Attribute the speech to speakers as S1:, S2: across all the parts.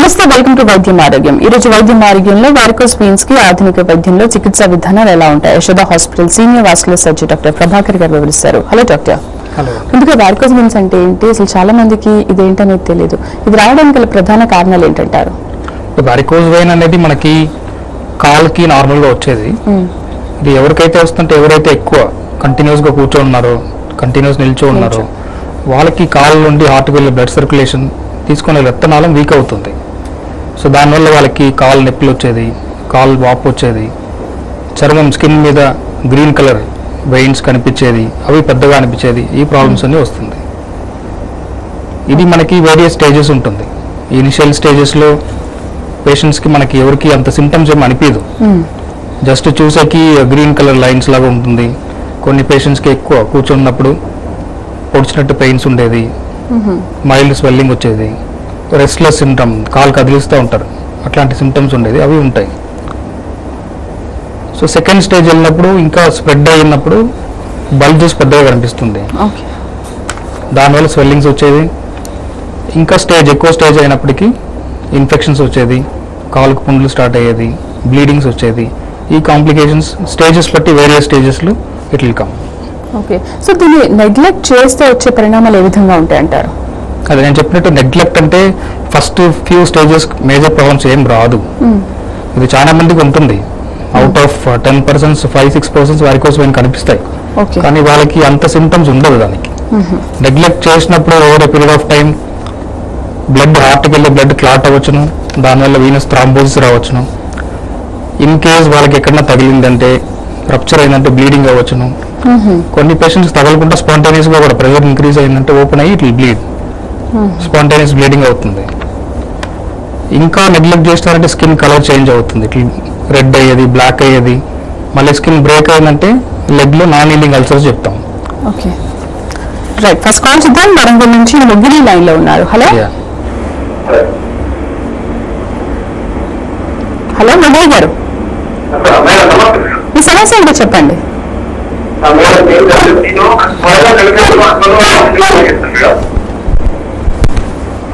S1: నమస్తే, welcome to వైద్యం ఆరోగ్యం. ఈ రోజు వైద్యం ఆరోగ్యంలో వారికోస్ వెయిన్స్ కి ఆధునిక వైద్యంలో చికిత్సా విధానాలు ఎలా ఉంటాయి Yashoda hospital senior vascular surgeon doctor Prabhakar గారు వివరిస్తారు. Hello doctor. ముందుగా వారికోస్ వెయిన్స్ అంటే ఏంటి, అసలు చాలా మందికి ఇదేంటనేది తెలియదు. ఇది రావడానికి గల ప్రధాన కారణాలు ఏంటంటారు?
S2: వారికోస్ వెయిన్ అనేది మనకి కాల్కి నార్మల్ గా వచ్చేది. ఇది ఎవరికైతే వస్తుంటే, ఎవరైతే ఎక్కువ కంటిన్యూస్ గా కూర్చోన్నారో, కంటిన్యూస్ నిల్చో ఉన్నారో, వాళ్ళకి కాళ్ళ నుండి హార్ట్ వెళ్ళే బ్లడ్ సర్క్యులేషన్ తీసుకునే రక్తనాళం వీక్ అవుతుంది. సో దానివల్ల వాళ్ళకి కాలు నొప్పులు వచ్చేది, కాలు వాపు వచ్చేది, చర్మం స్కిన్ మీద గ్రీన్ కలర్ వెయిన్స్ కనిపించేది, అవి పెద్దగా అనిపించేది, ఈ ప్రాబ్లమ్స్ అన్నీ వస్తుంది. ఇది మనకి వేరియస్ స్టేజెస్ ఉంటుంది. ఇనిషియల్ స్టేజెస్లో పేషెంట్స్కి మనకి ఎవరికి అంత సిమ్టమ్స్ ఏమి అనిపించదు, జస్ట్ చూసేకి గ్రీన్ కలర్ లైన్స్ లాగా ఉంటుంది. కొన్ని పేషెంట్స్కి ఎక్కువ కూర్చున్నప్పుడు పొడిచినట్టు పెయిన్స్ ఉండేది, మైల్డ్ స్వెల్లింగ్ వచ్చేది, రెస్ట్లెస్ సిమ్టమ్, కాలు కదిలిస్తూ ఉంటారు, అట్లాంటి సిమ్టమ్స్ ఉండేది, అవి ఉంటాయి. సో సెకండ్ స్టేజ్ వెళ్ళినప్పుడు ఇంకా స్ప్రెడ్ అయినప్పుడు బల్జెస్ పెద్దగా కనిపిస్తుంది, దానివల్ల స్వెల్లింగ్స్ వచ్చేది. ఇంకా ఎక్కువ స్టేజ్ అయినప్పటికీ ఇన్ఫెక్షన్స్ వచ్చేది, కాలుకు పుండ్లు స్టార్ట్ అయ్యేది, బ్లీడింగ్స్ వచ్చేది. ఈ కాంప్లికేషన్స్ స్టేజెస్ బట్టి వేరియస్ స్టేజెస్లో it will come.
S1: Okay, so దీన్ని నెగ్లెక్ట్ చేస్తే వచ్చే పరిణామాలు ఏ విధంగా ఉంటాయి అంటారు?
S2: అదే నేను చెప్పినట్టు, నెగ్లెక్ట్ అంటే first few stages major problems ఏం రాదు. ఇది చాలా మందికి ఉంటుంది. అవుట్ ఆఫ్ 10% 5-6% వారికోస్ వెయిన్ కనిపిస్తాయి, కానీ వాళ్ళకి అంత సిమ్టమ్స్ ఉండదు. దానికి నెగ్లెక్ట్ చేసినప్పుడు over a period of time blood హార్ట్కి వెళ్ళి బ్లడ్ క్లాట్ అవ్వచ్చును, దానివల్ల వీనస్ థ్రాంబోసిస్ రావచ్చును. ఇన్ కేస్ వాళ్ళకి ఎక్కడన్నా తగిలిందంటే, రప్చర్ అయిందంటే బ్లీడింగ్ అవ్వచ్చును. కొన్ని పేషెంట్స్ తగలకుండా స్పాంటేనియస్ గా కూడా ప్రెషర్ ఇంక్రీజ్ అయిందంటే ఓపెన్ అయ్యి it will bleed, spontaneous bleeding అవుతుంది. ఇంకా నెగ్లెక్ట్ చేస్తారంటే స్కిన్ కలర్ చేంజ్ అవుతుంది, ఇట్లా రెడ్ అయ్యేది, బ్లాక్ అయ్యేది. మళ్ళీ స్కిన్ బ్రేక్ అయిందంటే లెగ్ లో నాన్ హీలింగ్ అల్సర్స్ చెప్తాం.
S1: Okay, right. ఫస్ట్ కాల్ చూద్దాం. వరంగల్ నుంచి ముగ్గురి లైన్ లో ఉన్నారు. హలో హలో ముగ్గురి గారు, మీ సమస్య ఏంటో చెప్పండి.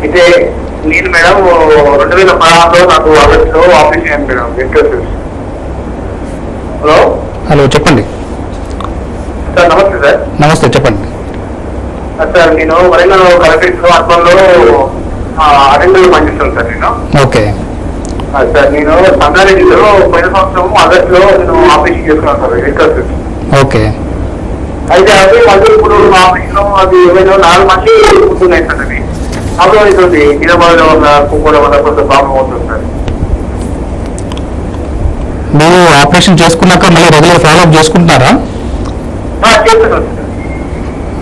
S3: అయితే నేను మేడం 2016లో నాకు ఆగస్టులో ఆపరేషన్ అయింది మేడం, వెరికోసిస్. హలో
S2: హలో చెప్పండి
S3: సార్. నమస్తే సార్.
S2: నమస్తే, చెప్పండి
S3: సార్. నేను వరంగల్ కలెక్టరేట్ అర్బన్లో అటెండర్ పనిచేస్తాను సార్ నేను.
S2: ఓకే
S3: సార్, నేను సంగారెడ్డిలో పోయిన సంవత్సరం ఆగస్టులో నేను ఆపరేషన్ చేసుకున్నాను సార్, వెరికోసిస్.
S2: ఓకే.
S3: అయితే అవి మళ్ళీ ఇప్పుడు ఆపరేషన్ అది ఏమైనా 4 మంది ఉంటున్నాయి సార్. అది ప్రాబ్లం అవుతుంది, నిలబడడం వల్ల కుక్కడం వల్ల కొంచెం ప్రాబ్లం అవుతుంది సార్.
S2: మీరు ఆపరేషన్ చేసుకున్నాక మళ్ళీ రెగ్యులర్ ఫాలోఅప్ చేసుకుంటున్నారా?
S3: చేస్తున్నాను సార్.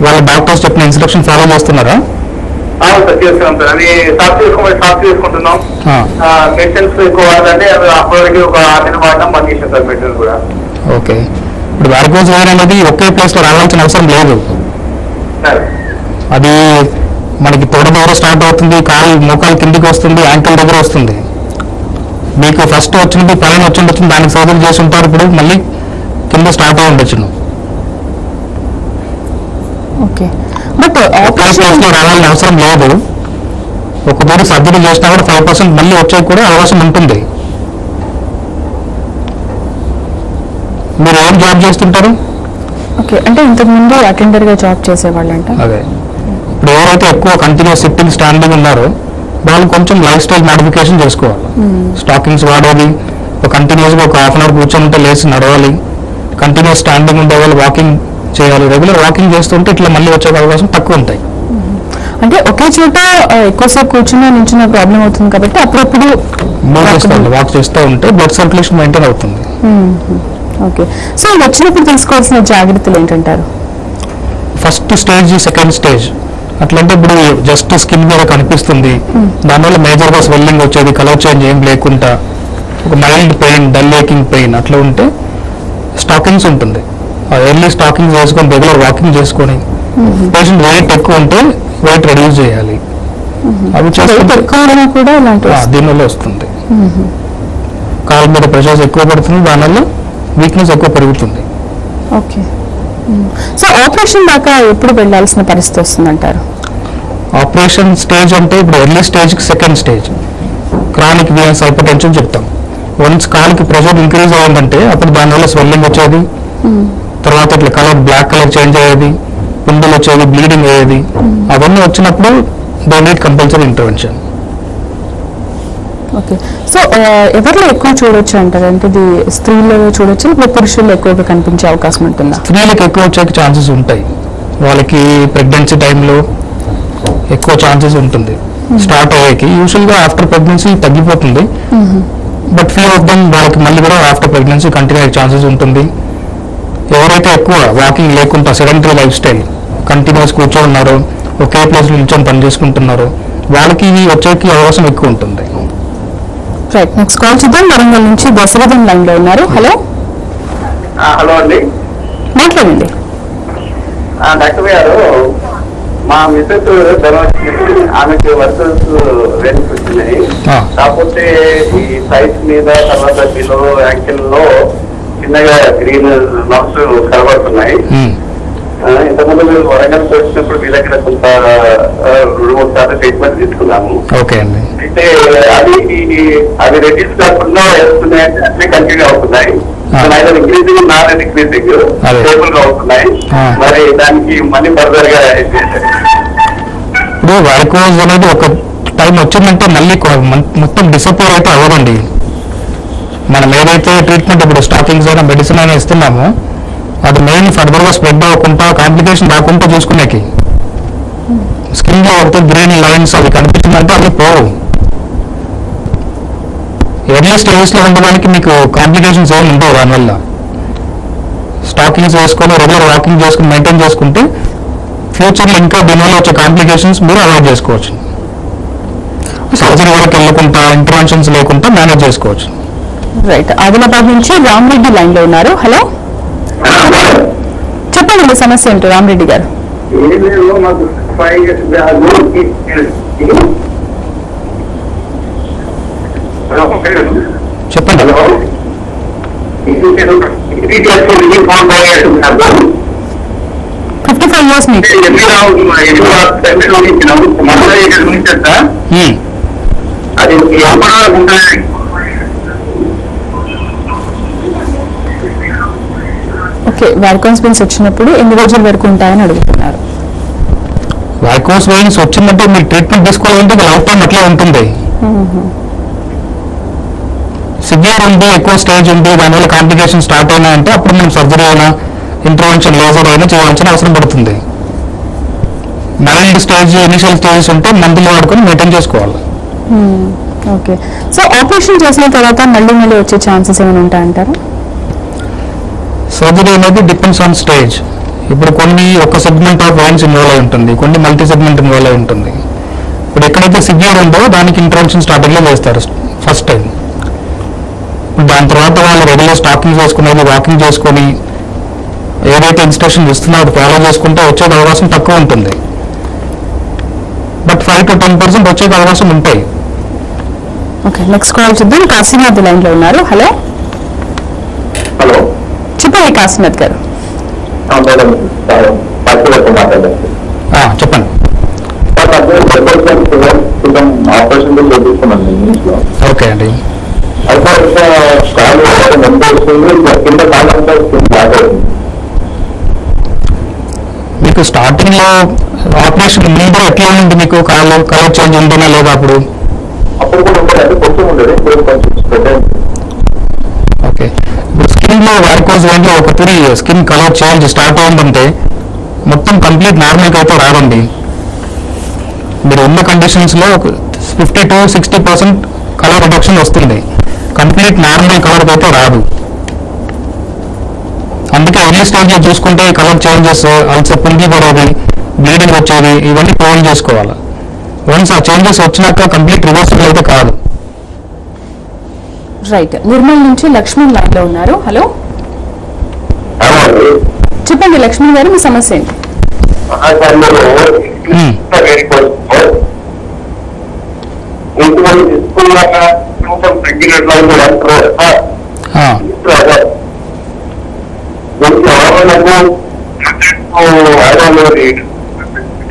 S2: వాళ్ళ డాక్టర్స్ చెప్పిన ఇన్స్ట్రక్షన్ ఫాలో చేస్తున్నారా?
S3: అవును సార్, చేస్తున్నాం సార్. అది సాఫ్ట్ చేసుకుంటున్నాం. మెడిసిన్స్ ఎక్కువ వాడాలంటే అప్పటికి ఒక 6 నెలలు వాడడం బంద్ చేసాం సార్ మెడిసిన్స్ కూడా.
S2: ఓకే. ఇప్పుడు వారికోస్ వెయిన్ అనేది ఒకే ప్లేస్ లో రావాల్సిన అవసరం లేదు. అది మనకి తొడ దగ్గర స్టార్ట్ అవుతుంది, కాలు మోకాలు కిందికి వస్తుంది, యాంకిల్ దగ్గర వస్తుంది. మీకు ఫస్ట్ వచ్చినది పైన వచ్చి ఉండొచ్చు, దానికి సర్జరీ చేసి ఉంటారు, ఇప్పుడు మళ్ళీ కింద స్టార్ట్ అయి ఉండొచ్చు.
S1: ఓకే, బట్
S2: ఒకే ప్లేస్ లో రావాల్సిన అవసరం లేదు. ఒకసారి సర్జరీ చేసినా కూడా 5% మళ్ళీ వచ్చేది కూడా అవకాశం ఉంటుంది. మీరు ఏం జాబ్ చేస్తుంటారు?
S1: ఓకే, అంటే ఇంతకు ముందు అటెండర్ గా జాబ్ చేసేవాళ్ళంట.
S2: అదే, ఇప్పుడు ఎవరైతే ఎక్కువ కంటిన్యూస్ సిట్టింగ్ స్టాండింగ్ ఉన్నారో వాళ్ళు కొంచెం లైఫ్ స్టైల్ మోడిఫికేషన్ చేసుకోవాలి. స్టాకింగ్స్ వాడాలి, కంటిన్యూస్ గా ఒక హాఫ్ అన్ అవర్ కూర్చొని ఉంటే లేచి నడవాలి. కంటిన్యూస్ స్టాండింగ్ ఉండే వాళ్ళు వాకింగ్ చేయాలి. రెగ్యులర్ వాకింగ్ చేస్తుంటే ఇట్లా మళ్ళీ వచ్చే అవకాశం తక్కువ ఉంటాయి.
S1: అంటే ఒకే చోట ఎక్కువసేపు కూర్చుని నించున్న ప్రాబ్లం అవుతుంది కాబట్టి అప్పుడప్పుడు
S2: వాక్ చేస్తూ ఉంటే బ్లడ్ సర్క్యులేషన్ మెయింటైన్ అవుతుంది.
S1: ఓకే, సో వచ్చినప్పుడు తీసుకోవాల్సిన జాగ్రత్తలు ఏంటంటారు?
S2: ఫస్ట్ స్టేజ్, సెకండ్ స్టేజ్ అట్లంటే ఇప్పుడు జస్ట్ స్కిన్ మీద కనిపిస్తుంది, దానివల్ల మేజర్గా స్వెల్లింగ్ వచ్చేది, కలర్ చేంజ్ ఏం లేకుండా ఒక mild pain, dull aching pain అట్లా ఉంటే స్టాకింగ్స్ ఉంటుంది. ఎర్లీ స్టాకింగ్స్ వేసుకొని రెగ్యులర్ వాకింగ్ చేసుకొని, పేషెంట్ వెయిట్ ఎక్కువ ఉంటే వెయిట్ రెడ్యూస్ చేయాలి. అవి చేసుకుంటే
S1: కూడా
S2: దీనివల్ల వస్తుంది. కాళ్ళ మీద ప్రెషర్స్ ఎక్కువ పడుతుంది, దానివల్ల వీక్నెస్ ఎక్కువ పెరుగుతుంది.
S1: ఓకే, సో ఆపరేషన్ దాకా ఎప్పుడు వెళ్ళాల్సిన పరిస్థితి వస్తుందంటారు?
S2: ఆపరేషన్ స్టేజ్ అంటే ఇప్పుడు early stage, second stage. Chronic venous hyper tension చెప్తాం. వన్స్ కాలుకి ప్రెషర్ ఇంక్రీజ్ అవ్వదంటే అప్పుడు దానివల్ల స్వెల్లింగ్ వచ్చేది, తర్వాత ఇట్లా కలర్ బ్లాక్ కలర్ చేంజ్ అయ్యేది, పిందులు వచ్చేది, బ్లీడింగ్ అయ్యేది. అవన్నీ వచ్చినప్పుడు they need compulsory intervention.
S1: Okay, so ఎవరిలో ఎక్కువ చూడొచ్చు అంటారు? అంటే ఇది స్త్రీల్లో చూడొచ్చు, ఇప్పుడు పురుషుల్లో ఎక్కువగా కనిపించే అవకాశం ఉంటుందా?
S2: స్త్రీలకు ఎక్కువ వచ్చే ఛాన్సెస్ ఉంటాయి. వాళ్ళకి ప్రెగ్నెన్సీ టైంలో ఎక్కువ ఛాన్సెస్ ఉంటుంది. స్టార్ట్ అయ్యాకి యూజువల్గా ఆఫ్టర్ ప్రెగ్నెన్సీ తగ్గిపోతుంది, బట్ ఫ్యూ ఆఫ్ దెమ్ వాళ్ళకి మళ్ళీ కూడా ఆఫ్టర్ ప్రెగ్నెన్సీ కంటిన్యూ అయ్యే ఛాన్సెస్ ఉంటుంది. ఎవరైతే ఎక్కువ వాకింగ్ లేకుండా సెడెంటరీ లైఫ్ స్టైల్ కంటిన్యూస్ కూర్చోన్నారు, ఒకే ప్లేస్ నిల్చొని పని చేసుకుంటున్నారు, వాళ్ళకి ఇవి వచ్చేకి అవకాశం ఎక్కువ ఉంటుంది.
S1: రైట్, నెక్స్ట్ కాల్ చూద్దాం. వరంగల్ నుంచి దశరథన్ లైన్ లో ఉన్నారు. హలో
S3: హలో అండి,
S1: మాట్లాడండి.
S3: డాక్టర్ గారు, మా మిస్సెస్ ఆమెకి వర్కర్స్ వెన్స్ వచ్చినాయి. కాకపోతే ఈ సైట్ మీద తర్వాత బిలో యాంకిల్ లో చిన్నగా గ్రీన్ నర్స్ కనబడుతున్నాయి. ఇంతకుముందు మీరు వరంగల్ వచ్చినప్పుడు మీ దగ్గర కొంత 2-3 సార్లు ట్రీట్మెంట్ తీసుకున్నాము.
S2: ఓకే అండి.
S3: అయితే అది రెడ్యూస్ కాకుండా వేస్తున్నాయి అంటే అట్లే కంటిన్యూ అవుతున్నాయి. ఇంక్రీజింగ్ నాన్ డిక్రీజింగ్ స్టేబుల్ గా అవుతున్నాయి. మరి దానికి మళ్ళీ ఫర్దర్ గా
S2: ఇప్పుడు వారికోజ్ అనేది ఒక టైం వచ్చిందంటే మళ్ళీ మొత్తం డిసప్పేర్ అయితే అవ్వదండి. మనం ఏదైతే ట్రీట్మెంట్ ఇప్పుడు స్టాకింగ్స్ అయినా మెడిసిన్ అయినా ఇస్తున్నామో అది మెయిన్ ఫర్దర్ గా స్ప్రెడ్ అవ్వకుండా కాంప్లికేషన్ రాకుండా చూసుకునేకి. స్కిన్ లో ఒకటి గ్రీన్ లైన్స్ అవి కనిపిస్తుందంటే అవి పోవు. ఎర్లీ స్టేజెస్ లో ఉండడానికి మీకు కాంప్లికేషన్స్ ఏమి ఉండవు. దానివల్ల స్టాకింగ్స్ వేసుకొని రెగ్యులర్ వాకింగ్ చేసుకుని మెయింటైన్ చేసుకుంటే ఫ్యూచర్లో ఇంకా దీనివల్ల వచ్చే కాంప్లికేషన్స్ మీరు అవాయిడ్ చేసుకోవచ్చు. సర్జరీ వరకు వెళ్ళకుండా ఇంటర్వెన్షన్స్ లేకుండా మేనేజ్ చేసుకోవచ్చు.
S1: రైట్, ఆదిలాబాద్ నుంచి రామరెడ్డి లైన్ లో ఉన్నారు. హలో, చెప్పండి మీ సమస్య ఏంటో రామరెడ్డి గారు.
S2: చెప్పండి.
S1: 55 years మీకు. ఓకే, వారికోస్ వెయిన్స్ వచ్చినప్పుడు ఎన్ని రోజుల వరకు ఉంటాయని అడుగుతున్నారు.
S2: వారికోస్ వెయిన్స్ వచ్చిందంటే మీరు ట్రీట్మెంట్ తీసుకోవాలంటే లైఫ్ టైం అట్లా ఉంటుంది. సివియర్ ఉంది, ఎక్కువ స్టేజ్ ఉంది, దానివల్ల కాంప్లికేషన్ స్టార్ట్ అయినాయంటే అప్పుడు మనం సర్జరీ అయినా ఇంటర్వెన్షన్ లేజర్ అయినా చేయాల్సిన అవసరం పడుతుంది. మైల్డ్ స్టేజ్ ఇనిషియల్ స్టేజెస్ ఉంటే మందులు వాడుకొని మెయింటైన్ చేసుకోవాలి.
S1: ఓకే, సో ఆపరేషన్ చేసిన తర్వాత మళ్ళీ మళ్ళీ వచ్చే ఛాన్సెస్ ఏమైనా ఉంటాయంటారా?
S2: సర్జరీ అనేది డిపెండ్స్ ఆన్ స్టేజ్. ఇప్పుడు కొన్ని ఒక సెగ్మెంట్ ఆఫ్ వెయిన్స్ ఇన్వాల్వ్ అయి ఉంటుంది, కొన్ని మల్టీ సెగ్మెంట్ ఇన్వాల్వ్ అయి ఉంటుంది. ఇప్పుడు ఎక్కడైతే సివియర్ ఉందో దానికి ఇంటర్వెన్షన్ స్టార్టింగ్లో చేస్తారు ఫస్ట్ టైం. దాని తర్వాత వాళ్ళు రెగ్యులర్ స్టాకింగ్ చేసుకునేది, వాకింగ్ చేసుకొని ఏదైతే ఇన్స్ట్రక్షన్ ఇస్తున్నారో ఫాలో చేసుకుంటే వచ్చే అవకాశం తక్కువ ఉంటుంది. బట్ 5 to 10% వచ్చే అవకాశం ఉంటాయి.
S1: ఓకే, నెక్స్ట్ కాల్ చూద్దాం. కాశీనాథ్ లైన్ లో ఉన్నారు. హలో
S3: హలో,
S1: చెప్పండి కాశీనాథ్ గారు.
S2: చెప్పండి.
S3: ఆపరేషన్ చేపిస్తున్నాను ఇంగ్లీష్లో.
S2: ఓకే అండి.
S3: అయితే కింద కాలంలో
S2: మీకు స్టార్టింగ్ లో ఆపరేషన్ ముందు ఎట్లా ఉంది? మీకు కలర్ చేంజ్ ఉందనా లేదా? అప్పుడు
S3: కూడా ఉంటుంది, కొంచెం ఉండేది, ఇప్పుడు కొంచెం స్ప్రెడ్ అయింది.
S2: ఓకే, ఇప్పుడు స్కిన్ లో వారికోస్ వెయిన్ లో ఒకసారి స్కిన్ కలర్ చేంజ్ స్టార్ట్ అయిందంటే మొత్తం కంప్లీట్ నార్మల్గా అయితే రాదండి. మీరు ఉన్న కండిషన్స్ లో 50 to 60% కలర్ రిడక్షన్ వస్తుంది. కంప్లీట్ నార్మల్ కలర్ అయితే రాదు. అందుకే ఎర్లీ స్టేజ్ లో చూసుకుంటే కలర్ చేంజెస్, అల్సర్ పిండి పడేది, బ్లీడింగ్ వచ్చేది, ఇవన్నీ ప్రివెంట్ చేసుకోవాలి. వన్స్ ఆ చేంజెస్ వచ్చినాక కంప్లీట్ రివర్సల్ అయితే కాదు.
S1: రైట్, నిర్మల్ నుంచి లక్ష్మణ్ లైన్ లో ఉన్నారు. హలో, చెప్పండి లక్ష్మణ్ గారు, మీ సమస్య ఏంటి?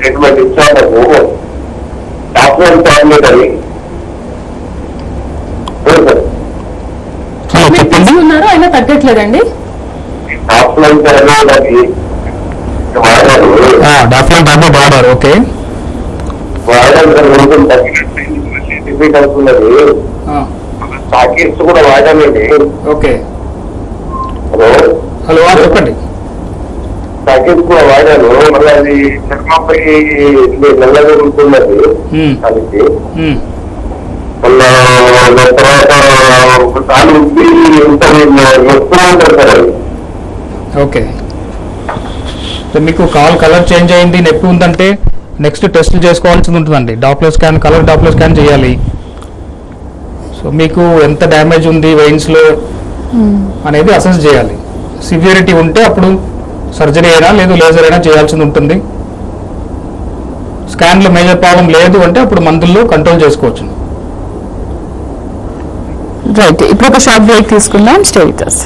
S3: ట్రీట్మెంట్ ఇచ్చాము. డాక్టర్ ఫ్యామిలీ
S1: ఉన్నారు అయినా తగ్గట్లేదండి?
S2: డాక్టర్ టాబ్లెట్ వాడారు. ఓకే.
S3: కూడా వాడాలండి.
S2: ఓకే. హలో చెప్పండి.
S3: ప్యాకెట్ కూడా వాడాను. మళ్ళీ అది చర్మంపై నల్లగా ఉంటున్నది దానికి. మళ్ళీ తర్వాత ఒకసారి వస్తున్నా ఉంటారు సార్ అది.
S2: ఓకే. మీకు కాల్ కలర్ చేంజ్ అయింది, నొప్పి ఉందంటే నెక్స్ట్ టెస్ట్ చేసుకోవాల్సి ఉంటుందండి. Doppler scan, colour Doppler scan చేయాలి. సో మీకు ఎంత డ్యామేజ్ ఉంది వెయిన్స్లో అనేది అసెస్ చేయాలి. సివియరిటీ ఉంటే అప్పుడు సర్జరీ అయినా లేదు లేజర్ అయినా చేయాల్సి ఉంటుంది. స్కాన్లో మేజర్ ప్రాబ్లం లేదు అంటే అప్పుడు మందుల్లో కంట్రోల్ చేసుకోవచ్చు.
S1: రైట్, ఇప్పుడు ఒక షార్ట్ బ్రేక్ తీసుకుందాం. Stay with us.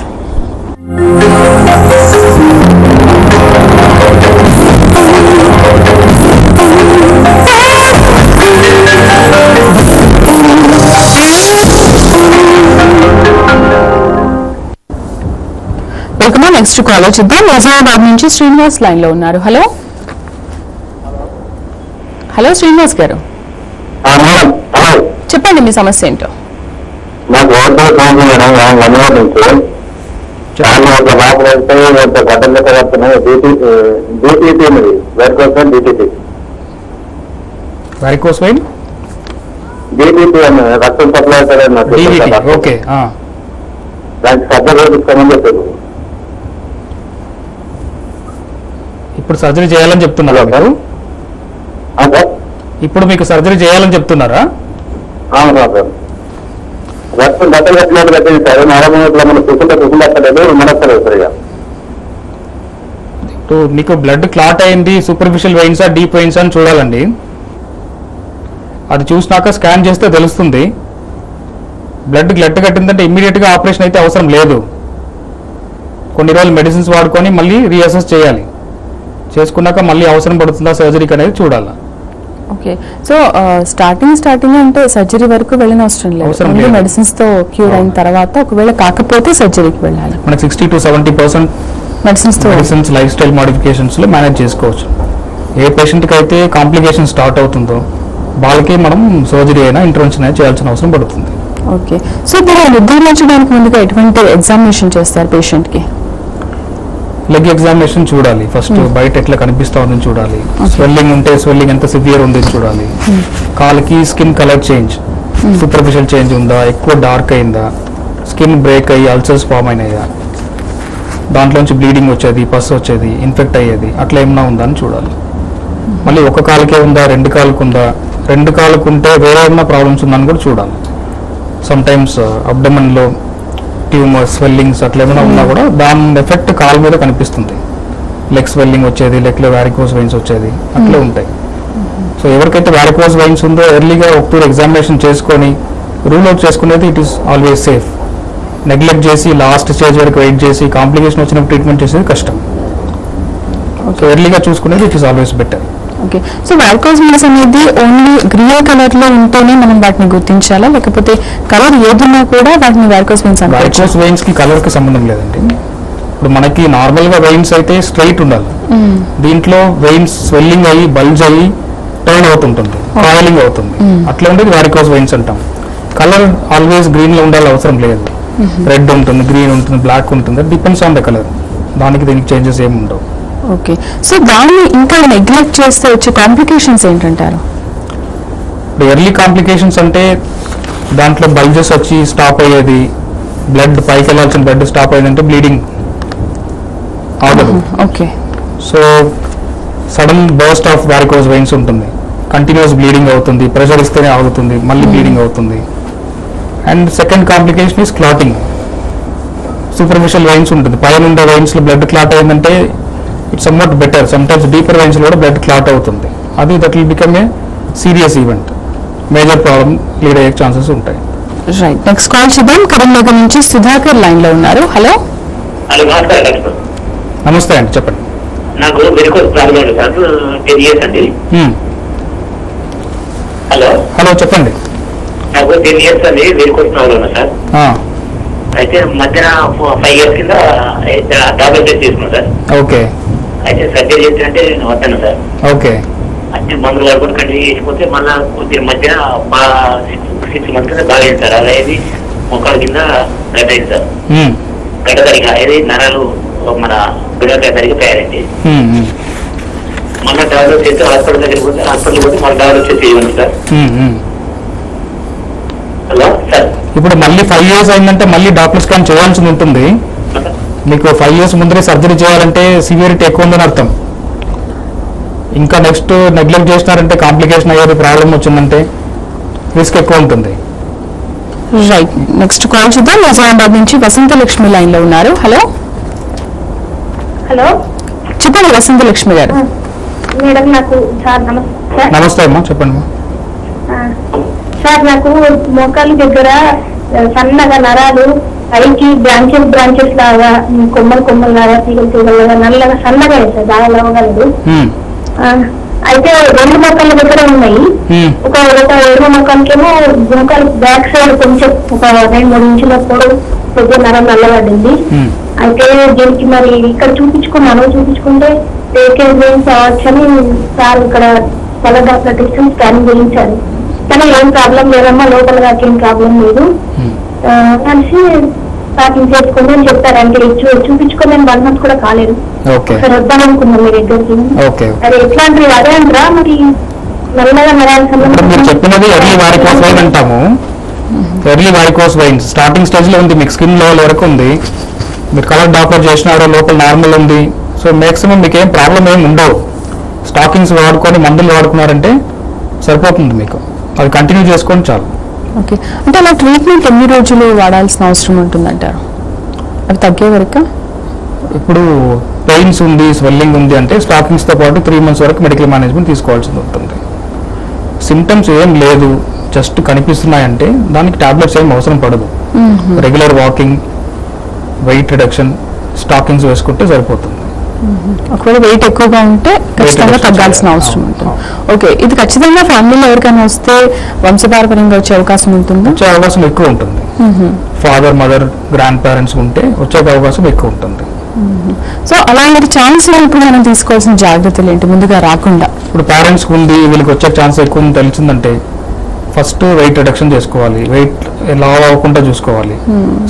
S1: Welcome. Next call చూద్దాం. నిజామాబాద్ నుంచి శ్రీనివాస్ లైన్ లో ఉన్నారు. హలో హలో శ్రీనివాస్ గారు, చెప్పండి మీ సమస్య ఏంటో.
S3: నాకు చాలా ఒక మాత్రం అయితే గడ్డలు లెక్క వస్తున్నాయి. DTP DTP
S2: varicose vein
S3: DTP అన్న రక్తం సప్లై అవుతుంది.
S2: ఓకే.
S3: దానికి సర్జరీ తీసుకోమని చెప్పారు.
S2: ఇప్పుడు సర్జరీ చేయాలని చెప్తున్నారా గారు? ఇప్పుడు మీకు సర్జరీ చేయాలని చెప్తున్నారా?
S3: అవును సార్. రక్తం గడ్డలు కట్టినట్టు కట్టింది సార్. నార్మల్గా మనం కుసుంటలేదు మనస్తలేదు సార్. ఇక
S2: మీకు బ్లడ్ క్లాట్ అయింది, సూపర్ఫిషియల్ వెయిన్సా డీప్ వెయిన్స్ అని చూడాలండి. అది చూసినాక స్కాన్ చేస్తే తెలుస్తుంది. బ్లడ్ కట్టిందంటే ఇమ్మీడియట్ గా ఆపరేషన్ అయితే అవసరం లేదు. కొన్ని రోజులు మెడిసిన్స్ వాడుకొని మళ్ళీ రీఅసెస్ చేయాలి. చేసుకున్నాక మళ్ళీ అవసరం పడుతుందా సర్జరీకి అనేది చూడాలి.
S1: ఓకే. సో స్టార్టింగ్ అంటే సర్జరీ వరకు వెళ్ళిన అవసరం లేదు. మెడిసిన్స్ తో క్యూర్ అయిన తర్వాత ఒకవేళ కాకపోతే సర్జరీకి వెళ్ళాలి.
S2: మనకి 60 to 70% medicines life style modifications లో మేనేజ్ చేసుకోవచ్చు. ఏ పేషెంట్ కి అయితే కాంప్లికేషన్ స్టార్ట్ అవుతుందో వాళ్ళకి మనం సర్జరీ అయినా ఇంటర్వెన్షన్ అయినా చేయాల్సిన అవసరం పడుతుంది.
S1: ఓకే. సో మీరు నిర్ధారించడానికి ముందుగా ఎటువంటి ఎగ్జామినేషన్ చేస్తారు పేషెంట్ కి?
S2: లెగ్ ఎగ్జామినేషన్ చూడాలి. ఫస్ట్ బయట ఎట్లా కనిపిస్తా ఉందని చూడాలి. స్వెల్లింగ్ ఉంటే స్వెల్లింగ్ ఎంత సివియర్ ఉంది చూడాలి. కాలుకి skin colour change, superficial change ఉందా, ఎక్కువ డార్క్ అయిందా, స్కిన్ బ్రేక్ అయ్యి అల్సర్స్ ఫామ్ అయినాయా, దాంట్లోంచి బ్లీడింగ్ వచ్చేది, పస్ వచ్చేది, ఇన్ఫెక్ట్ అయ్యేది, అట్లా ఏమన్నా ఉందా అని చూడాలి. మళ్ళీ ఒక కాలుకే ఉందా, రెండు కాలుకు ఉందా, రెండు కాలుకు ఉంటే వేరే ఏమన్నా ప్రాబ్లమ్స్ ఉందని కూడా చూడాలి. సమ్ టైమ్స్ అబ్డమన్ లో ట్యూమర్ స్వెల్లింగ్స్ అట్లా ఏమైనా ఉన్నా కూడా దాని ఎఫెక్ట్ కాలు మీద కనిపిస్తుంది. లెగ్ స్వెల్లింగ్ వచ్చేది, లెగ్ లో వారికోస్ వెయిన్స్ వచ్చేది అట్లా ఉంటాయి. సో ఎవరికైతే వారికోస్ వెయిన్స్ ఉందో ఎర్లీగా ఒకటూరు ఎగ్జామినేషన్ చేసుకొని రూల్ అవుట్ చేసుకునేది it is always safe. Neglect చేసి లాస్ట్ స్టేజ్ వరకు వెయిట్ చేసి కాంప్లికేషన్ వచ్చినప్పుడు ట్రీట్మెంట్ చేసేది కష్టం. సో ఎర్లీగా చూసుకునేది it is always better.
S1: Okay. So varicose veins అనేది ఓన్లీ గ్రీన్ కలర్ లో ఉంటేనే మనం వాటిని గుర్తించాలా, లేకపోతే కలర్ ఏదున్నా కూడా వాటిని వారికోస్ వెయిన్స్ అంటారు?
S2: వారికోస్ వెయిన్స్ కి కలర్ కి సంబంధం లేదండి. ఇప్పుడు మనకి నార్మల్ గా వెయిన్స్ అయితే స్ట్రైట్ ఉండాలి. దీంట్లో వెయిన్స్ స్వెల్లింగ్ అయ్యి బల్జ్ అయ్యి టర్న్ అవుతుంటుంది, కాయిలింగ్ అవుతుంది. అట్లా ఉండేది వారికోస్ వెయిన్స్ అంటాం. కలర్ ఆల్వేస్ గ్రీన్ లో ఉండాలి అవసరం లేదు. రెడ్ ఉంటుంది, గ్రీన్ ఉంటుంది, బ్లాక్ ఉంటుంది. Depends on the colour. దానికి దీనికి చేంజెస్ ఏమి ఉండవు.
S1: ఓకే. సో దాన్ని ఇంకా నెగ్లెక్ట్ చేస్తే వచ్చే కాంప్లికేషన్స్ ఏంటంటారు?
S2: ఇప్పుడు ఎర్లీ కాంప్లికేషన్స్ అంటే దాంట్లో బల్జెస్ వచ్చి స్టాప్ అయ్యేది, బ్లడ్ పైకి వెళ్ళాల్సిన బ్లడ్ స్టాప్ అయ్యేదంటే బ్లీడింగ్ ఆగదు.
S1: Okay.
S2: So sudden burst of varicose veins ఉంటుంది, కంటిన్యూస్ బ్లీడింగ్ అవుతుంది, ప్రెషర్ ఇస్తేనే ఆగుతుంది, మళ్ళీ బ్లీడింగ్ అవుతుంది. And second complication is clotting. Superficial veins ఉంటుంది, పైన ఉండే వెయిన్స్ లో బ్లడ్ క్లాట్ అయిందంటే it's somewhat better. Sometimes deeper veins లో కూడా బ్లడ్ క్లాట్ అవుతుంది. అది that will become a serious event, major problem lead అయ్యే ఛాన్సెస్ ఉంటాయి.
S1: రైట్, నెక్స్ట్ కాల్ చూద్దాం. కరీంనగర్ నుంచి సుధాకర్ లైన్ లో ఉన్నారు. హలో.
S2: నమస్తే అండి, చెప్పండి.
S3: నాకు వెరికోస్ ప్రాబ్లం ఉంది సార్, 10 years అండి. హలో
S2: హలో చెప్పండి.
S3: నాకు 10 years అండి వెరికోస్ ప్రాబ్లం ఉంది సార్.
S4: అయితే మధ్యన 5 years కింద టాబ్లెట్ తీసుకున్నాను సార్.
S2: ఓకే.
S4: అయితే సర్జరీ చేస్తే నేను వద్దాను సార్.
S2: ఓకే.
S4: అంటే మందులు వాడుకొని కంటిన్యూ చేసిపోతే మళ్ళా కొద్దిగా మధ్య 6 months కింద బాగా అయింది సార్. అదేది మొక్కల కింద గడ్డ అయింది సార్. గడ్డ తరిగా ఏది నరాలు మన బిడ్డకాయ తరిగి తయారైంది. మళ్ళీ టాబ్లెట్స్ చేస్తే హాస్పిటల్ దగ్గరికి పోతే హాస్పిటల్ పోతే మళ్ళీ టాబ్లెట్స్ చేసి ఇవ్వండి సార్. Hello sir.
S2: ఇప్పుడు మళ్ళీ 5 years అయిందంటే మళ్ళీ డాక్టర్ స్కాన్ చేయాల్సి ఉంటుంది. మీకు 5 years ముందరే సర్జరీ చేయాలంటే సివియరిటీ ఎక్కువ ఉందని అర్థం. ఇంకా నెక్స్ట్ నెగ్లెక్ట్ చేసినారంటే కాంప్లికేషన్ అయ్యేది, ప్రాబ్లం వచ్చిందంటే రిస్క్ ఎక్కువ ఉంటుంది.
S1: రైట్. నెక్స్ట్ కాల్ చూద్దాం. నిజామాబాద్ నుంచి వసంత లక్ష్మి లైన్ లో ఉన్నారు. హలో
S5: హలో
S1: చెప్పండి వసంత లక్ష్మి గారు.
S5: మేడం నాకు సార్ నమస్తే.
S2: నమస్తే అమ్మా, చెప్పండి.
S5: సార్ నాకు మోకాలు దగ్గర సన్నగా నరాలు పైకి బ్రాంచెస్ లాగా కొమ్మలు లాగా తీగలు నల్లగా సన్నగా సార్, బాగా లవగలదు. అయితే 2 మొక్కల దగ్గర ఉన్నాయి. ఒక ఎరువు మొక్కలకేమో మోకాలు బ్యాక్ సైడ్ కొంచెం ఒక 2-3 ఇంచుల పొడవు కొద్దిగా నరం నల్లబడింది. అయితే దీనికి మరి ఇక్కడ చూపించుకుంటే వెయిన్స్ అవ్వచ్చని సార్ ఇక్కడ చాలా డాక్టర్ డిస్టెన్స్ స్కానింగ్ చేయించారు. కానీ ఏం ప్రాబ్లం లేదమ్మా, లోపల దాకా ఏం ప్రాబ్లం లేదు కలిసి ప్యాకింగ్ చేసుకోండి అని చెప్పారు. అంటే చూపించుకొని నేను 1 month కూడా కాలేదు. ఒకసారి వద్దామనుకున్నాం మీ దగ్గరికి. అది ఎట్లాంటి అదే అంటారా మరి నల్లగా నరాల
S2: మీరు చెప్పినది ఎర్లీ వారికోస్ వైన్ అంటాము. Early varicose wine starting stage లో ఉంది, మీకు స్కిన్ లెవెల్ వరకు ఉంది. మీరు కలర్ డాక్టర్ చేసినారో లోపల నార్మల్ ఉంది. సో మాక్సిమం మీకు ఏం ప్రాబ్లం ఏమి ఉండవు. స్టాకింగ్స్ వాడుకొని మందులు వాడుకున్నారంటే సరిపోతుంది, మీకు అది కంటిన్యూ చేసుకొని చాలు.
S1: ఓకే. అంటే అలా ట్రీట్మెంట్ ఎన్ని రోజులు వాడాల్సిన అవసరం ఉంటుందంటారు, అవి తగ్గే వరకు?
S2: ఇప్పుడు పెయిన్స్ ఉంది, స్వెల్లింగ్ ఉంది అంటే స్టాకింగ్స్తో పాటు 3 months వరకు మెడికల్ మేనేజ్మెంట్ తీసుకోవాల్సి ఉంటుంది. సిమ్టమ్స్ ఏం లేదు, జస్ట్ కనిపిస్తున్నాయంటే దానికి టాబ్లెట్స్ ఏం అవసరం పడదు. Regular walking, weight reduction, stockings వేసుకుంటే సరిపోతుంది.
S1: ఒకవేళ వెయిట్ ఎక్కువగా ఉంటే ఖచ్చితంగా తగ్గాల్సిన అవసరం ఉంటుంది. ఓకే. ఇది ఖచ్చితంగా ఫ్యామిలీలో ఎవరికైనా వస్తే వంశపారంపర్యంగా వచ్చే అవకాశం ఉంటుందా?
S2: వచ్చే అవకాశం ఎక్కువ ఉంటుంది. ఫాదర్, మదర్, గ్రాండ్ పేరెంట్స్ ఉంటే వచ్చే అవకాశం ఎక్కువ ఉంటుంది.
S1: సో అలాంటి ఛాన్స్ ఇప్పుడు మనం తీసుకోవాల్సిన జాగ్రత్తలు ఏంటి ముందుగా రాకుండా?
S2: ఇప్పుడు పేరెంట్స్కి ఉంది, వీళ్ళకి వచ్చే ఛాన్స్ ఎక్కువ ఉంది తెలిసిందంటే ఫస్ట్ వెయిట్ రిడక్షన్ చేసుకోవాలి, వెయిట్ లావ్ అవ్వకుండా చూసుకోవాలి.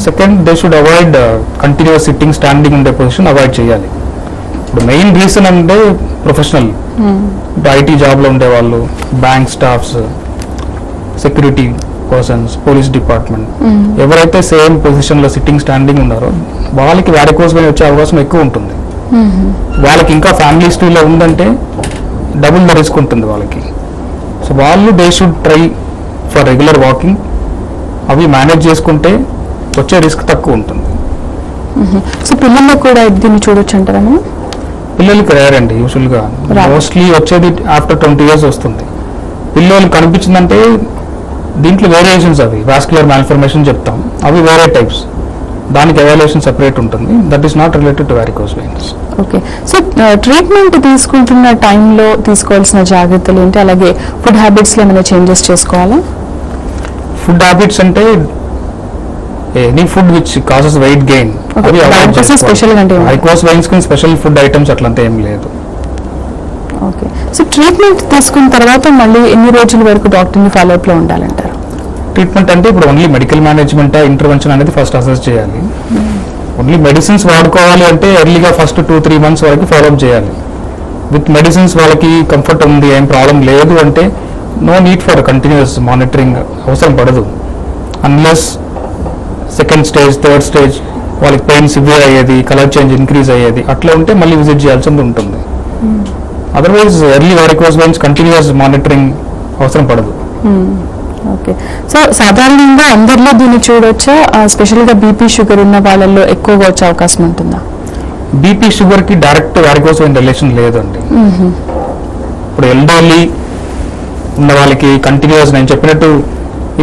S2: Second, they should avoid continuous sitting, standing ఉండే పొజిషన్ అవాయిడ్ చేయాలి. ఇప్పుడు మెయిన్ రీజన్ అంటే ప్రొఫెషనల్, ఇప్పుడు ఐటీ జాబ్లో ఉండేవాళ్ళు, bank staffs, security persons, police department, ఎవరైతే సేమ్ పొజిషన్లో సిట్టింగ్, స్టాండింగ్ ఉన్నారో వాళ్ళకి వారికోస్ వెయిన్ వచ్చే అవకాశం ఎక్కువ ఉంటుంది. వాళ్ళకి ఇంకా ఫ్యామిలీ హిస్టరీలో ఉందంటే డబుల్ ద రిస్క్ ఉంటుంది వాళ్ళకి. సో వాళ్ళు they should try for regular walking. అవి మేనేజ్ చేసుకుంటే వచ్చే రిస్క్ తక్కువ ఉంటుంది.
S1: సో పిల్లల్లో కూడా దీన్ని చూడొచ్చు అంటారా?
S2: పిల్లలకి రేర్ అండి, యూజువల్గా మోస్ట్లీ వచ్చేది ఆఫ్టర్ 20 years వస్తుంది. పిల్లలు కనిపించిందంటే దీంట్లో వేరియేషన్స్, అవి వాస్కులర్ మాల్ఫర్మేషన్ చెప్తాం, అవి వేరే టైప్స్, దానికి ఎవాల్యుయేషన్ సెపరేట్ ఉంటుంది. That is not related to varicose veins.
S1: Okay. So treatment తీసుకుంటున్న టైంలో తీసుకోవాల్సిన జాగ్రత్తలు ఏంటి? అలాగే ఫుడ్ హ్యాబిట్స్లో ఏమైనా చేంజెస్ చేసుకోవాలా?
S2: ఫుడ్ హ్యాబిట్స్ అంటే any food which causes weight gain, varicose veins కి స్పెషల్ ఫుడ్ ఐటమ్స్ అట్లంతా ఏం లేదు.
S1: ఓకే. సో ట్రీట్మెంట్ తీసుకున్న తర్వాత మళ్ళీ ఎన్ని రోజుల వరకు డాక్టర్ని ఫాలోఅప్ లో ఉండాలంటారు?
S2: ట్రీట్మెంట్ అంటే ఇప్పుడు ఓన్లీ మెడికల్ మేనేజ్మెంట్, ఇంటర్వెన్షన్ అనేది ఫస్ట్ అసెస్ చేయాలి. ఓన్లీ మెడిసిన్స్ వాడుకోవాలి అంటే ఎర్లీగా ఫస్ట్ 2-3 months వరకు ఫాలోఅప్ చేయాలి. విత్ మెడిసిన్స్ వాళ్ళకి కంఫర్ట్ ఉంది, ఏం ప్రాబ్లం లేదు అంటే no need for continuous monitoring, అవసరం పడదు. Unless second stage, third stage వాళ్ళకి పెయిన్ సివియర్ అయ్యేది, కలర్ చేంజ్ ఇంక్రీజ్ అయ్యేది, అట్లా ఉంటే మళ్ళీ విజిట్ చేయాల్సి ఉంటుంది. Otherwise early varicose veins continuous monitoring అవసరం పడదు.
S1: ఓకే. సో సాధారణంగా అందరిలో దీన్ని చూడొచ్చా? స్పెషల్గా బీపీ, షుగర్ ఉన్న వాళ్ళల్లో ఎక్కువగా వచ్చే అవకాశం ఉంటుందా?
S2: బీపీ, షుగర్కి డైరెక్ట్ వారికోస్ వెయిన్ రిలేషన్ లేదండి. ఇప్పుడు ఎల్డర్లీ ఉన్న వాళ్ళకి కంటిన్యూస్, నేను చెప్పినట్టు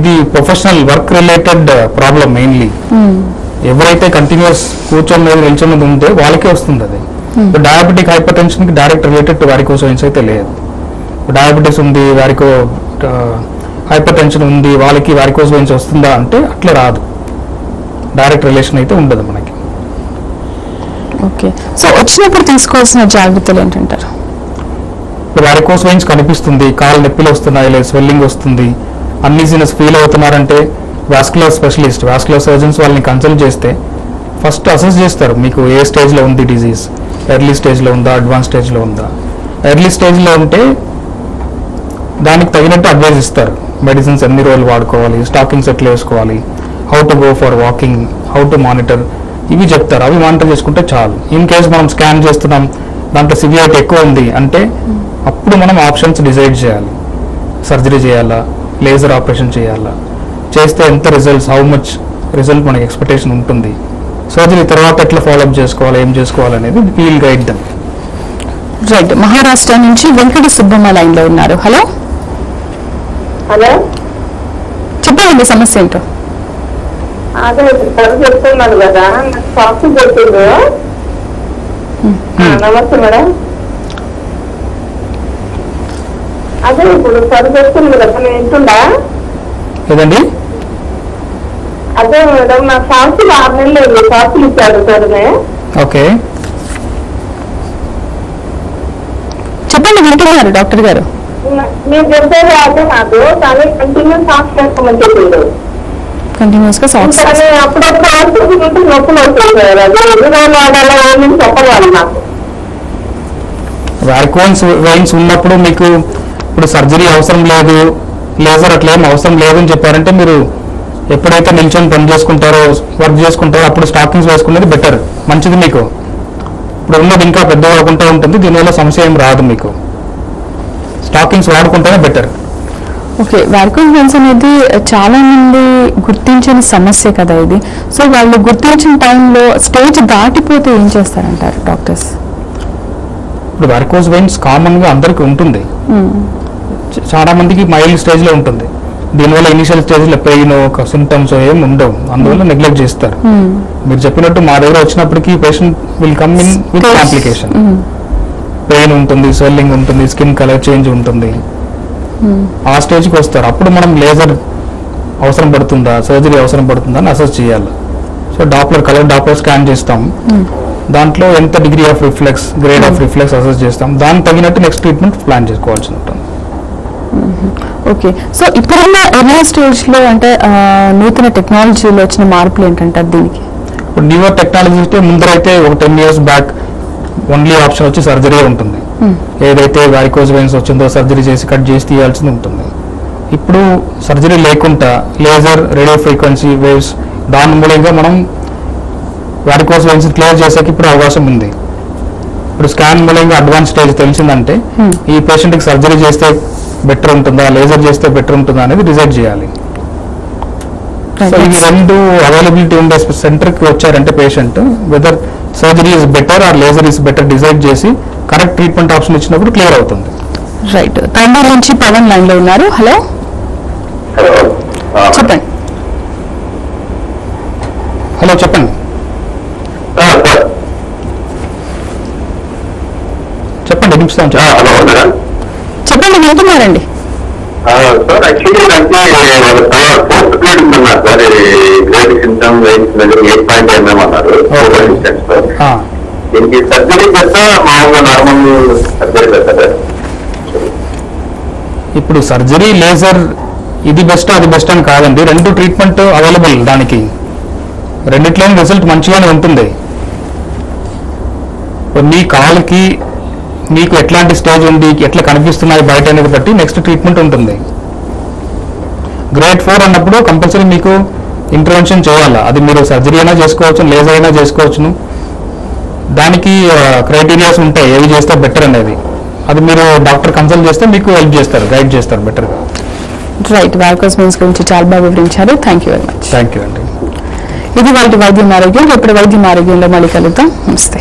S2: ఇది professional work related problem mainly. ఎవరైతే కంటిన్యూస్ కూర్చొని నిల్చొని ఉంటే వాళ్ళకే వస్తుంది అది. డయాబెటిక్, హైపర్ టెన్షన్ కి direct related to varicose veins అయితే లేదు. డయాబెటీస్ ఉంది, హైపర్ టెన్షన్ ఉంది, వాళ్ళకి వారికోస్ వెయిన్స్ వస్తుందా అంటే అట్లా రాదు. డైరెక్ట్ రిలేషన్ అయితే ఉండదు మనకి.
S1: ఓకే, సో వచ్చినప్పుడు తీసుకోవాల్సిన జాగ్రత్తలు ఏంటంటారు?
S2: వారికోస్ వెయిన్స్ కనిపిస్తుంది, కాలు నొప్పిలు వస్తున్నాయి, లేదా స్వెల్లింగ్ వస్తుంది, అన్ఈజీనెస్ ఫీల్ అవుతున్నారంటే వాస్కులర్ స్పెషలిస్ట్, వాస్కులర్ సర్జన్స్ వాళ్ళని కన్సల్ట్ చేస్తే ఫస్ట్ అసెస్ చేస్తారు మీకు ఏ స్టేజ్లో ఉంది డిజీజ్, ఎర్లీ స్టేజ్లో ఉందా, అడ్వాన్స్ స్టేజ్లో ఉందా. ఎర్లీ స్టేజ్లో ఉంటే దానికి తగినట్టు అడ్వైజ్ ఇస్తారు. మెడిసిన్స్ ఎన్ని రోజులు వాడుకోవాలి, స్టాకింగ్స్ ఎట్లా వేసుకోవాలి, how to go for walking, how to monitor, ఇవి చెప్తారు. అవి మానిటర్ చేసుకుంటే చాలు. ఇన్ కేస్ మనం స్కాన్ చేస్తున్నాం, దాంట్లో సివియారిటీ ఎక్కువ ఉంది అంటే అప్పుడు మనం ఆప్షన్స్ డిసైడ్ చేయాలి. సర్జరీ చేయాలా, లేజర్ ఆపరేషన్ చేయాలా, చేస్తే ఎంత రిజల్ట్స్, హౌ మచ్ రిజల్ట్ మనకి ఎక్స్పెక్టేషన్ ఉంటుంది, సర్జరీ తర్వాత ఎట్లా ఫాలోఅప్ చేసుకోవాలి, ఏం చేసుకోవాలి అనేది we'll guide them.
S1: Right, Maharashtra నుంచి వెంకట సుబ్బమ్మ లైన్ లో ఉన్నారు. హలో
S5: హలో,
S1: చెప్పండి సమస్య ఏంటో.
S5: అదే సార్ చెప్తున్నాను కదా, నాకు షాక్ కొట్టింది. నమస్తే మేడం. అదే ఇప్పుడు సర్వ్ చేస్తుంది కదా, నేను వింటుందా?
S2: ఏదండి?
S5: అదే మేడం, నా షాక్లు 6 నెలలు షాక్లు ఇచ్చారు సార్.
S2: ఓకే,
S1: చెప్పండి, వింటున్నారు డాక్టర్ గారు.
S5: నేను చెప్పేది అదే నాకు, కానీ కంటిన్యూస్ షాక్స్ చేసుకోమని చెప్పిండు.
S1: కంటిన్యూస్ గా సాక్స్
S5: కానీ అప్పుడప్పుడు ఆడుతుంటే నొప్పులు వస్తుంది సార్. అది ఎన్ని రోజులు వాడాలో ఏమీ చెప్పవాలి నాకు.
S2: వారికోస్ వెయిన్స్ ఉన్నప్పుడు మీకు ఇప్పుడు సర్జరీ అవసరం లేదు, లేజర్ అట్లా ఏం అవసరం లేదని చెప్పారంటే మీరు ఎప్పుడైతే నిల్చొని పని చేసుకుంటారో, వర్క్ చేసుకుంటారో అప్పుడు స్టాకింగ్స్ వేసుకునేది బెటర్, మంచిది. మీకు ఇప్పుడు ఉన్నది ఇంకా పెద్ద కాకుండా ఉంటుంది, దీనివల్ల సమస్య ఏం రాదు. మీకు స్టాకింగ్స్ వాడుకుంటేనే బెటర్.
S1: ఓకే, వారికోస్ వెయిన్స్ అనేది చాలా మంది గుర్తించని సమస్య కదా ఇది. సో వాళ్ళు గుర్తించిన టైంలో స్టేజ్ దాటిపోతే ఏం చేస్తారంటారు డాక్టర్స్?
S2: ఇప్పుడు వారికోస్ వెయిన్స్ కామన్ గా అందరికీ ఉంటుంది, చాలా మందికి మైల్డ్ స్టేజ్ లో ఉంటుంది. దీనివల్ల ఇనిషియల్ స్టేజ్ లో పెయిన్, ఒక సింటమ్స్ ఏం ఉండవు, అందువల్ల నెగ్లెక్ట్ చేస్తారు. మీరు చెప్పినట్టు మా దగ్గర వచ్చినప్పటికీ patient will come in with complication. Pain ఉంటుంది, స్వెల్లింగ్ ఉంటుంది, స్కిన్ కలర్ చేంజ్ ఉంటుంది, ఆ స్టేజ్కి వస్తారు. అప్పుడు మనం లేజర్ అవసరం పడుతుందా, సర్జరీ అవసరం పడుతుందా అని అసెస్ చేయాలి. సో కలర్ డాప్లర్ స్కాన్ చేస్తాం, దాంట్లో ఎంత degree of reflex, grade of reflex assess చేస్తాం, దానికి తగినట్టు నెక్స్ట్ ట్రీట్మెంట్ ప్లాన్ చేసుకోవాల్సి ఉంటుంది.
S1: ఓకే, సో ఇప్పుడున్న ఎర్లీ స్టేజ్ లో అంటే నూతన టెక్నాలజీలో వచ్చిన మార్పులు ఏంటంటారు దీనికి?
S2: ఇప్పుడు న్యూయర్ టెక్నాలజీ అంటే ముందరైతే ఒక 10 years బ్యాక్ ఓన్లీ ఆప్షన్ వచ్చి సర్జరీ ఉంటుంది. ఏదైతే వారికోస్ వెయిన్స్ వచ్చిందో సర్జరీ చేసి కట్ చేసి తీయాల్సింది ఉంటుంది. ఇప్పుడు సర్జరీ లేకుండా లేజర్, రేడియో ఫ్రీక్వెన్సీ వేవ్స్, దాని మూలంగా మనం వారికోస్ వెయిన్స్ క్లియర్ చేసేకి ఇప్పుడు అవకాశం ఉంది. ఇప్పుడు స్కాన్ మూలంగా అడ్వాన్స్ స్టేజ్ తెలిసిందంటే ఈ పేషెంట్కి సర్జరీ చేస్తే బెటర్ ఉంటుందా, లేజర్ చేస్తే బెటర్ ఉంటుందా అనేది డిసైడ్ చేయాలి. సో ఇవి రెండు అవైలబిలిటీ ఉండే సెంటర్కి వచ్చారంటే patient whether surgery is better or laser is better decide చేసి కరెక్ట్ ట్రీట్మెంట్ ఆప్షన్ ఇచ్చినప్పుడు క్లియర్ అవుతుంది.
S1: రైట్, తండ్రి నుంచి పవన్ లైన్ లో ఉన్నారు. హలో, చెప్పండి.
S2: హలో, చెప్పండి. చెప్పండి, నిమిషం
S1: చెప్పండి, వింటున్నారండి.
S3: సార్ యాక్చువల్లీ అంటే ఫోర్త్ గ్రేడ్ ఉందన్నారు సార్, గ్రేడ్ సిమ్టమ్ వెయిన్స్ 8.9 అన్నారు. దీనికి సర్జరీ చేస్తా మామూలుగా నార్మల్ సర్జరీ చేస్తారు?
S2: ఇప్పుడు సర్జరీ, లేజర్ ఇది బెస్ట్ అది బెస్ట్ అని కాదండి, రెండు ట్రీట్మెంట్ అవైలబుల్. దానికి రెండిట్లోని రిజల్ట్ మంచిగానే ఉంటుంది. మీ కాలుకి మీకు ఎట్లాంటి స్టేజ్ ఉంది, ఎట్లా కనిపిస్తున్నాయి బయట అనేది బట్టి నెక్స్ట్ ట్రీట్మెంట్ ఉంటుంది. గ్రేడ్ 4 అన్నప్పుడు కంపల్సరీ మీకు ఇంటర్వెన్షన్ చేయాలి. అది మీరు సర్జరీ అయినా చేసుకోవచ్చు, లేజర్ అయినా చేసుకోవచ్చును. దానికి క్రైటీరియాస్ ఉంటాయి ఏవి చేస్తే బెటర్ అనేది. అది మీరు డాక్టర్ కన్సల్ట్ చేస్తే మీకు హెల్ప్ చేస్తారు, గైడ్ చేస్తారు బెటర్గా.
S1: రైట్, వారికోస్ వెయిన్స్ గురించి చాలా బాగా వివరించారు. Thank you very much.
S2: Thank you అండి.
S1: ఇది వాళ్ళ వైద్యం ఆరోగ్యం. రేపటి వైద్యం ఆరోగ్యంలో మళ్ళీ కలుద్దాం. నమస్తే.